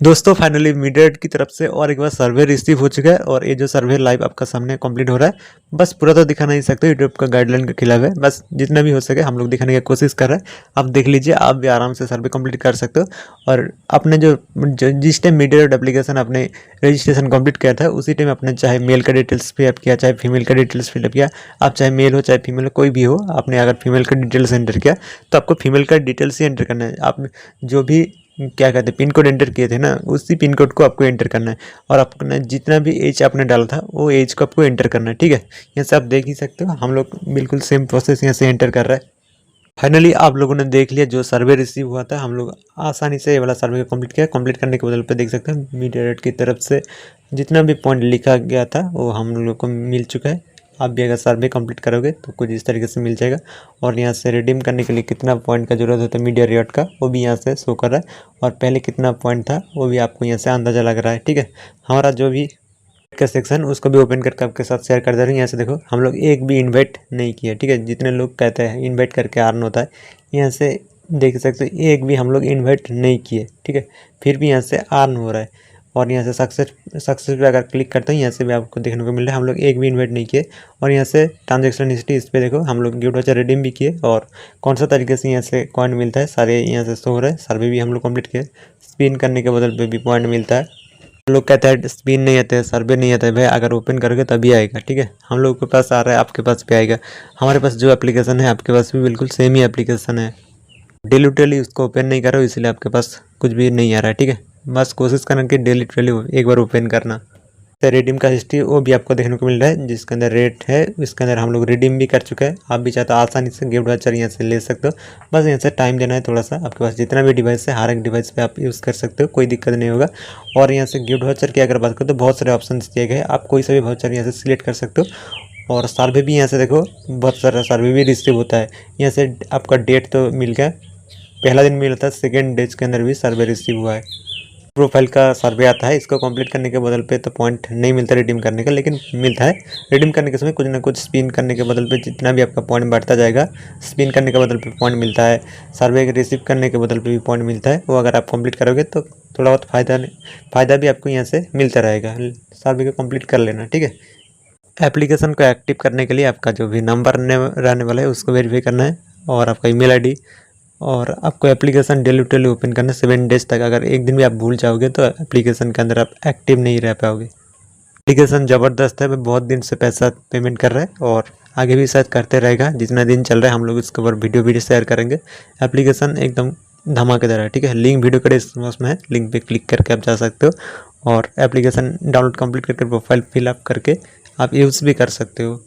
दोस्तों finally mediate की तरफ से और एक बार सर्वे रिसीव हो चुका है और ये जो सर्वे लाइव आपका सामने कंप्लीट हो रहा है। बस पूरा तो दिखा नहीं सकते, यूट्यूब का गाइडलाइन के खिलाफ है। बस जितना भी हो सके हम लोग दिखाने की कोशिश कर रहे हैं। आप देख लीजिए, आप भी आराम से सर्वे कंप्लीट कर सकते हो। और अपने जिस टाइम मीडिएट एप्लीकेशन आपने रजिस्ट्रेशन कंप्लीट किया था उसी टाइम आपने चाहे मेल का डिटेल्स फिलअप किया, चाहे फीमेल का डिटेल्स फिलअप किया। आप चाहे मेल हो चाहे फीमेल हो, कोई भी हो, आपने अगर फीमेल का डिटेल्स एंटर किया तो आपको फीमेल का डिटेल्स ही एंटर करना है। आप जो भी क्या कहते हैं पिन कोड एंटर किए थे ना, उसी पिन कोड को आपको एंटर करना है। और आपने जितना भी एज आपने डाला था वो एज को आपको एंटर करना है, ठीक है। यहाँ से आप देख ही सकते हो, हम लोग बिल्कुल सेम प्रोसेस यहाँ से एंटर कर रहे हैं। फाइनली आप लोगों ने देख लिया जो सर्वे रिसीव हुआ था, हम लोग आसानी से ये वाला सर्वे को कंप्लीट किया। कंप्लीट करने के बदल पे देख सकते हैं मीडिएट की तरफ से जितना भी पॉइंट लिखा गया था वो हम लोग को मिल चुका है। आप भी अगर सर्वे कंप्लीट करोगे तो कुछ इस तरीके से मिल जाएगा। और यहाँ से रिडीम करने के लिए कितना पॉइंट का जरूरत होता है मीडिया रियॉट का, वो भी यहाँ से शो कर रहा है। और पहले कितना पॉइंट था वो भी आपको यहाँ से अंदाज़ा लग रहा है, ठीक है। हमारा जो भी का सेक्शन उसको भी ओपन करके आपके साथ शेयर कर दे रहे हैं। यहाँ से देखो, हम लोग एक भी इनवाइट नहीं किया, ठीक है। जितने लोग कहते हैं इनवाइट करके अर्न होता है, यहाँ से देख सकते हो एक भी हम लोग इनवाइट नहीं किए, ठीक है। फिर भी यहाँ से अर्न हो रहा है। और यहाँ से सक्सेस पे अगर क्लिक करते हैं, यहाँ से भी आपको देखने को मिल रहा है हम लोग एक भी इन्वाइट नहीं किए। और यहाँ से ट्रांजेक्शन हिस्ट्री, इस पर देखो हम लोग गिफ्ट वाउचर रिडीम भी किए और कौन सा तरीके से यहाँ से कॉइन मिलता है सारे यहाँ से शो हो रहा है। सर्वे भी हम लोग कंप्लीट किए। स्पिन करने के बदल पे भी पॉइंट मिलता है। लोग कहते हैं स्पिन नहीं आते हैं, सर्वे नहीं आता है। भाई अगर ओपन करोगे तभी आएगा, ठीक है। हम लोग के पास आ रहा है, आपके पास भी आएगा। हमारे पास जो एप्लीकेशन है आपके पास भी बिल्कुल सेम ही एप्लीकेशन है। डेली उसको ओपन नहीं करो, इसलिए आपके पास कुछ भी नहीं आ रहा है, ठीक है। बस कोशिश करना कि डेली एक बार ओपन करना। तो रिडीम का हिस्ट्री वो भी आपको देखने को मिल रहा है, जिसके अंदर रेट है इसके अंदर हम लोग रिडीम भी कर चुके हैं। आप भी चाहते हो आसानी से गिफ्ट वाचर यहाँ से ले सकते हो। बस यहाँ से टाइम देना है थोड़ा सा। आपके पास जितना भी डिवाइस है हर एक डिवाइस पे आप यूज़ कर सकते हो, कोई दिक्कत नहीं होगा। और यहाँ से गिफ्ट वाचर की अगर बात करें तो बहुत सारे ऑप्शन दिए गए हैं, आप कोई सा भी वाचर यहाँ से सिलेक्ट कर सकते हो। और सर्वे भी यहाँ से देखो, बहुत सारा सर्वे भी रिसीव होता है। यहाँ से आपका डेट तो मिल गया, पहला दिन मिला था, सेकेंड डेज के अंदर भी सर्वे रिसीव हुआ है। प्रोफाइल का सर्वे आता है, इसको कंप्लीट करने के बदल पे तो पॉइंट नहीं मिलता रिडीम करने का, लेकिन मिलता है रिडीम करने के समय कुछ ना कुछ। स्पिन करने के बदल पे जितना भी आपका पॉइंट बढ़ता जाएगा, स्पिन करने के बदल पे पॉइंट मिलता है। सर्वे रिसीव करने के बदल पे भी पॉइंट मिलता है। वो अगर आप कंप्लीट करोगे तो थोड़ा बहुत फ़ायदा भी आपको यहाँ से मिलता रहेगा। सर्वे को कंप्लीट कर लेना, ठीक है। एप्लीकेशन को एक्टिव करने के लिए आपका जो भी नंबर रहने वाला है उसको वेरीफाई करना है, और आपका ईमेल आईडी। और आपको एप्लीकेशन डेली ओपन करना है 7 डेज तक। अगर एक दिन भी आप भूल जाओगे तो एप्लीकेशन के अंदर आप एक्टिव नहीं रह पाओगे। एप्लीकेशन ज़बरदस्त है, बहुत दिन से पैसा पेमेंट कर रहा है और आगे भी शायद करते रहेगा। जितना दिन चल रहा है हम लोग इसके ऊपर वीडियो शेयर करेंगे। एप्लीकेशन एकदम धमाकेदार है, ठीक है। लिंक वीडियो का डिस्क्रिप्शन में है, लिंक पे क्लिक करके आप जा सकते हो और एप्लीकेशन डाउनलोड कंप्लीट करके प्रोफाइल फिलअप करके आप यूज़ भी कर सकते हो।